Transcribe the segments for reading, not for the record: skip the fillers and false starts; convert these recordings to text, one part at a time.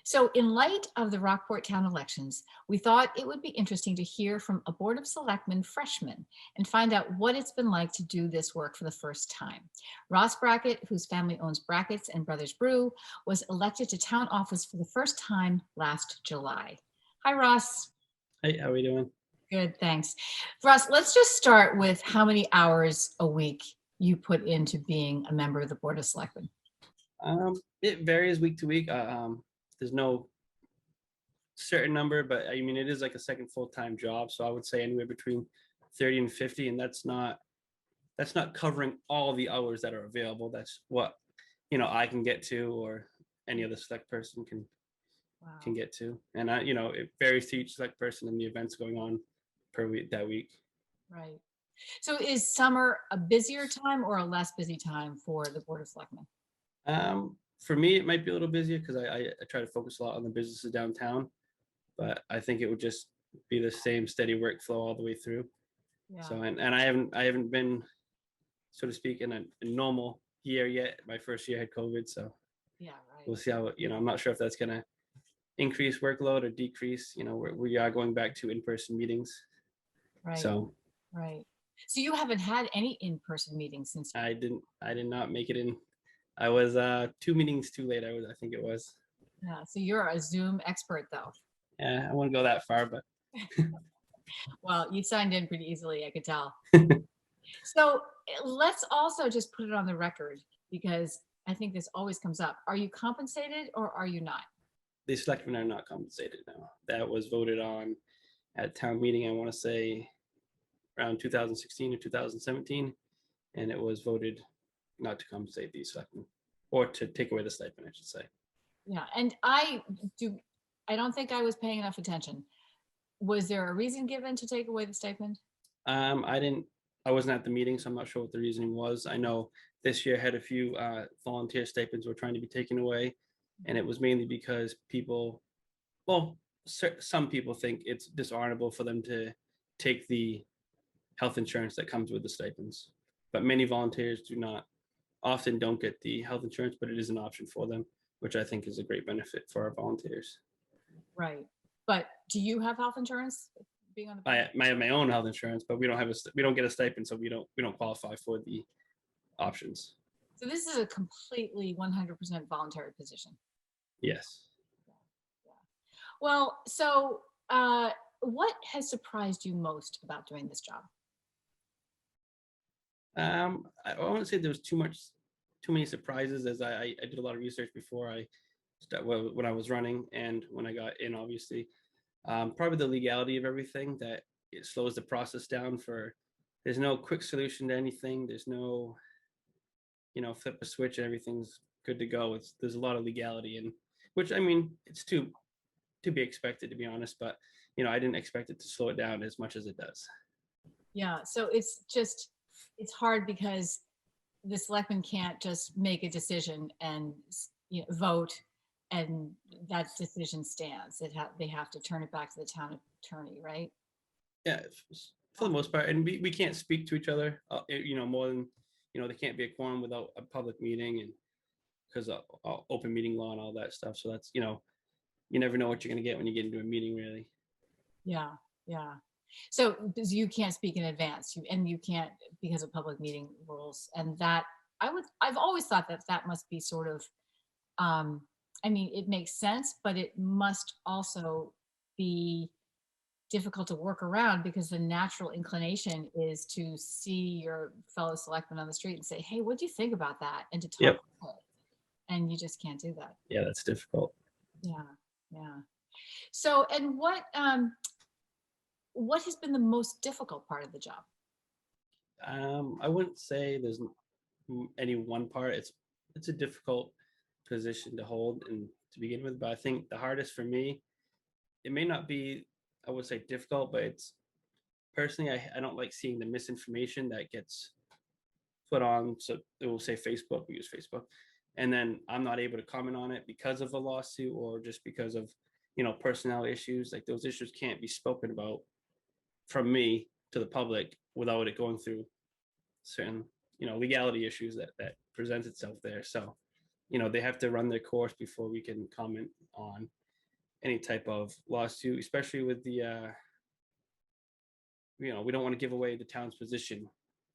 So, in light of the Rockport town elections, we thought it would be interesting to hear from a Board of Selectmen freshman and find out what it's been like to do this work for the first time. Ross Brackett, whose family owns Brackett's and Brothers Brew, was elected to town office for the first time last July. Hi, Ross. Hey, how are we doing? Good, thanks. Ross, let's just start with how many hours a week you put into being a member of the Board of Selectmen. It varies week to week. There's no certain number, but I mean, it is like a second full-time job. So I would say anywhere between 30 and 50, and that's not covering all the hours that are available. That's what, I can get to, or any other select person can get to. And it varies to each select person and the events going on per week that week. Right. So is summer a busier time or a less busy time for the Board of Selectmen? For me, it might be a little busier because I try to focus a lot on the businesses downtown, but I think it would just be the same steady workflow all the way through. Yeah. So and I haven't been, so to speak, in a normal year yet. My first year had COVID, so Yeah, right. we'll see how I'm not sure if that's gonna increase workload or decrease. We are going back to in-person meetings. Right. So Right. So you haven't had any in-person meetings since. I did not make it in. I was 2 meetings too late. I think it was. Yeah. So you're a Zoom expert though. Yeah, I wouldn't go that far, but Well, you signed in pretty easily, I could tell. So let's also just put it on the record because I think this always comes up. Are you compensated or are you not? the selectmen are not compensated now. That was voted on at town meeting, I want to say around 2016 or 2017, and it was voted not to compensate these selectmen, or to take away the stipend, I should say. Yeah. And I don't think I was paying enough attention. Was there a reason given to take away the stipend? I wasn't at the meeting, so I'm not sure what the reasoning was. I know this year had a few volunteer stipends were trying to be taken away, and it was mainly because some people think it's dishonorable for them to take the health insurance that comes with the stipends, but many volunteers often don't get the health insurance, but it is an option for them, which I think is a great benefit for our volunteers. Right. But do you have health insurance? Being on the I have my own health insurance, but we don't get a stipend, so we don't qualify for the options. So this is a completely 100% voluntary position. Yes. Yeah. Well, so what has surprised you most about doing this job? I won't say there was too many surprises, as I did a lot of research before when I was running and when I got in, obviously. Probably the legality of everything, that it slows the process down. There's no quick solution to anything. There's no, flip a switch and everything's good to go. There's a lot of legality, and which, I mean, it's to be expected, to be honest, but I didn't expect it to slow it down as much as it does. Yeah, so it's hard because the selectmen can't just make a decision and vote and that decision stands. They have to turn it back to the town attorney, right? Yeah, for the most part, and we can't speak to each other, more than, there can't be a quorum without a public meeting, and because of open meeting law and all that stuff. So that's, you never know what you're going to get when you get into a meeting, really. Yeah, yeah. So you can't speak in advance, and you can't because of public meeting rules, and that I've always thought that must be sort of, I mean, it makes sense, but it must also be difficult to work around because the natural inclination is to see your fellow selectman on the street and say, "Hey, what do you think about that?" and to talk Yep. about it. And you just can't do that. Yeah, that's difficult. Yeah, yeah. So, and what has been the most difficult part of the job? I wouldn't say there's any one part. It's a difficult position to hold and to begin with, but I think the hardest for me, it may not be, I would say, difficult, but it's personally, I don't like seeing the misinformation that gets put on. So it will say Facebook, we use Facebook, and then I'm not able to comment on it because of a lawsuit, or just because of personnel issues. Like, those issues can't be spoken about from me to the public without it going through certain legality issues that presents itself there. So they have to run their course before we can comment on any type of lawsuit, especially with the we don't want to give away the town's position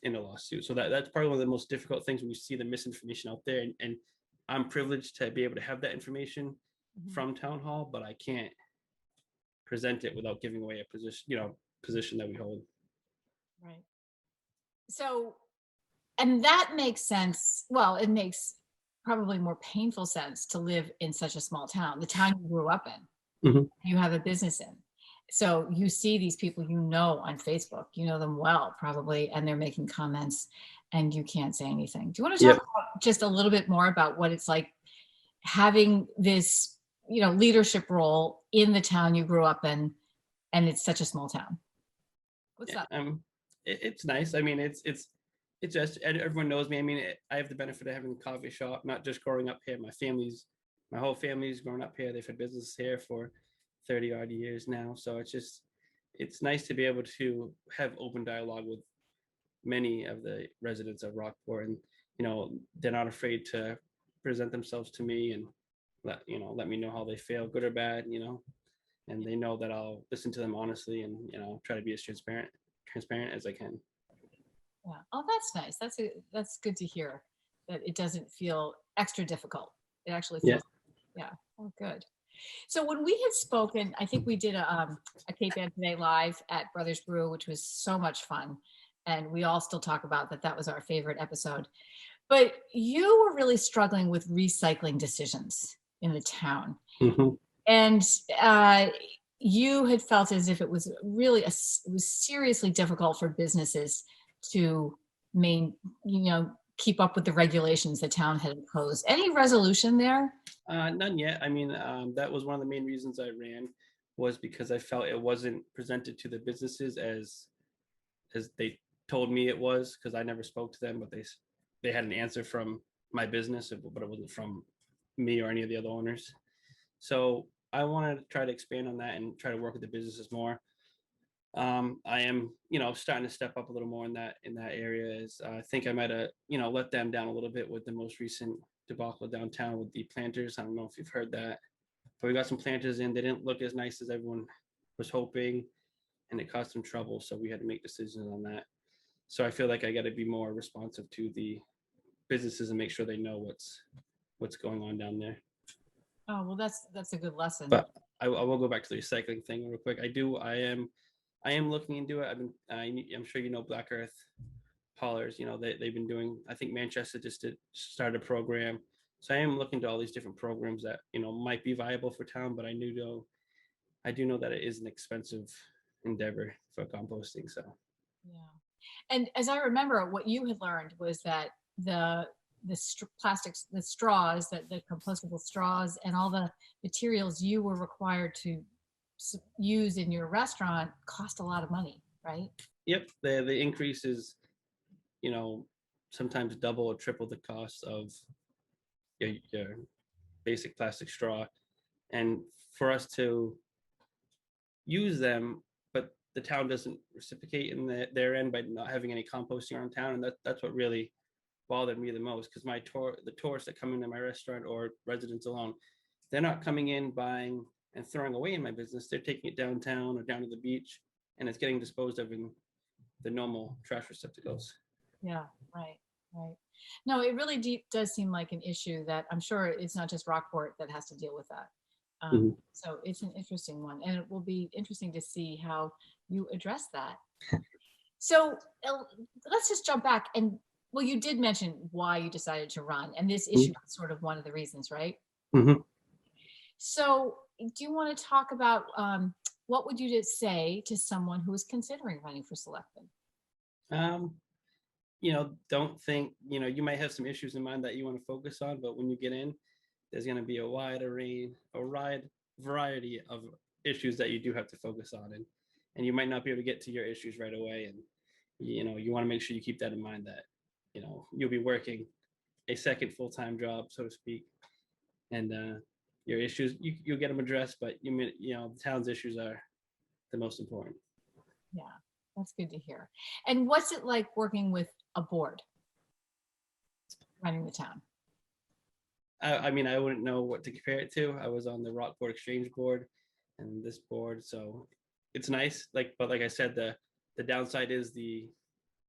in a lawsuit. So that's probably one of the most difficult things when we see the misinformation out there. And I'm privileged to be able to have that information from town hall, but I can't present it without giving away a position that we hold. Right. So, and that makes sense. Well, it makes probably more painful sense to live in such a small town, the town you grew up in, you have a business in. So you see these people on Facebook, them well, probably, and they're making comments and you can't say anything. Do you want to talk about just a little bit more about what it's like having this, leadership role in the town you grew up in, and it's such a small town? What's that? It's nice. I mean, it's just, everyone knows me. I mean, I have the benefit of having a coffee shop, not just growing up here. My whole family's grown up here. They've had business here for 30 odd years now. So it's nice to be able to have open dialogue with many of the residents of Rockport, and they're not afraid to present themselves to me and let me know how they feel, good or bad, and they know that I'll listen to them honestly and try to be as transparent as I can. Yeah. Oh, that's nice. That's good to hear, that it doesn't feel extra difficult. It actually feels, yeah. Oh, good. So when we had spoken, I think we did a Cape Ann Today live at Brothers Brew, which was so much fun. And we all still talk about that. That was our favorite episode. But you were really struggling with recycling decisions in the town. And you had felt as if it was really, it was seriously difficult for businesses to keep up with the regulations the town had imposed. Any resolution there? None yet. I mean, that was one of the main reasons I ran, was because I felt it wasn't presented to the businesses as they told me it was, because I never spoke to them, but they had an answer from my business, but it wasn't from me or any of the other owners. So I wanted to try to expand on that and try to work with the businesses more. I am, starting to step up a little more in that area. I think I might have, let them down a little bit with the most recent debacle downtown with the planters. I don't know if you've heard that, but we got some planters in. They didn't look as nice as everyone was hoping, and it caused some trouble. So we had to make decisions on that. So I feel like I got to be more responsive to the businesses and make sure they know what's going on down there. Oh, well, that's a good lesson. But I will go back to the recycling thing real quick. I am looking into it. I'm sure Black Earth haulers. They've been doing. I think Manchester just started a program. So I am looking to all these different programs that might be viable for town. But I do know that it is an expensive endeavor for composting. So yeah, and as I remember, what you had learned was that the plastics, the straws, the compostable straws, and all the materials you were required to use in your restaurant cost a lot of money, right? Yep, the increase is, sometimes double or triple the cost of your basic plastic straw, and for us to use them, but the town doesn't reciprocate in their end by not having any composting around town, and that's what really bothered me the most, because the tourists that come into my restaurant, or residents alone, they're not coming in, buying, and throwing away in my business. They're taking it downtown or down to the beach, and it's getting disposed of in the normal trash receptacles. Yeah, right. No, it really does seem like an issue that I'm sure it's not just Rockport that has to deal with that. So it's an interesting one, and it will be interesting to see how you address that. So let's just jump back, and well, you did mention why you decided to run, and this issue is sort of one of the reasons, right? So do you want to talk about what would you say to someone who is considering running for selectman? Don't think, you might have some issues in mind that you want to focus on, but when you get in, there's going to be a wide variety of issues that you do have to focus on, and you might not be able to get to your issues right away, and you want to make sure you keep that in mind, that you'll be working a second full-time job, so to speak, and your issues, you'll get them addressed, but the town's issues are the most important. Yeah, that's good to hear. And what's it like working with a board running the town? I mean, I wouldn't know what to compare it to. I was on the Rockport Exchange board and this board, so it's nice. Like, but like I said, the downside is the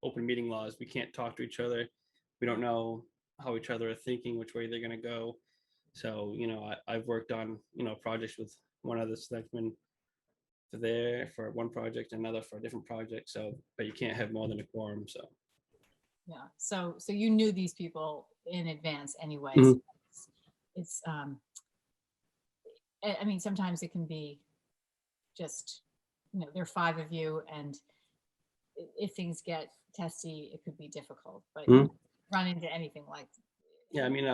open meeting laws. We can't talk to each other. We don't know how each other are thinking, which way they're going to go. So, I've worked on, projects with one other selectman there for one project, another for a different project. So, but you can't have more than a quorum. So, Yeah. So you knew these people in advance anyways. Mhm. It's I mean, sometimes it can be just, there are 5 of you, and if things get testy, it could be difficult, but Mhm. run into anything like. Yeah, I mean,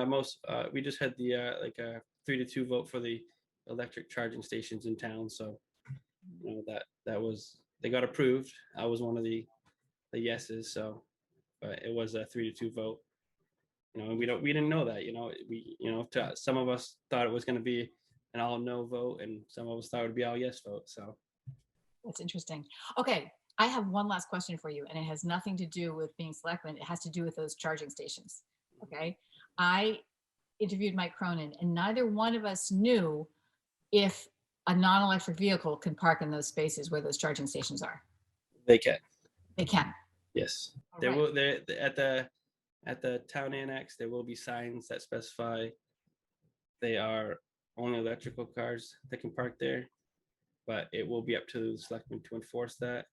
we just had the like a 3-2 vote for the electric charging stations in town. So, that was, they got approved. I was one of the yeses. So, but it was a 3-2 vote. And we didn't know that. Some of us thought it was going to be an all no vote, and some of us thought it would be all yes vote. So That's interesting. Okay, I have one last question for you, and it has nothing to do with being selectman. It has to do with those charging stations. Okay, I interviewed Mike Cronin, and neither one of us knew if a non-electric vehicle can park in those spaces where those charging stations are. they can. They can. Yes, All there right. will. There at the town annex, there will be signs that specify they are only electrical cars that can park there, but it will be up to the selectmen to enforce that.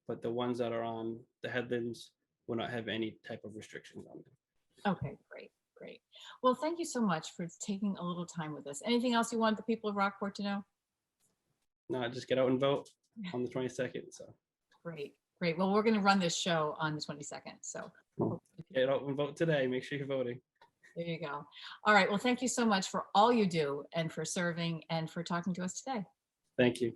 But the ones that are on the headlands will not have any type of restrictions on them. Okay, great, great. Well, thank you so much for taking a little time with us. Anything else you want the people of Rockport to know? No, just get out and vote on the 22nd. So Great, great. Well, we're going to run this show on the 22nd. So get out and vote today. Make sure you're voting. there you go. All right. Well, thank you so much for all you do and for serving and for talking to us today. Thank you.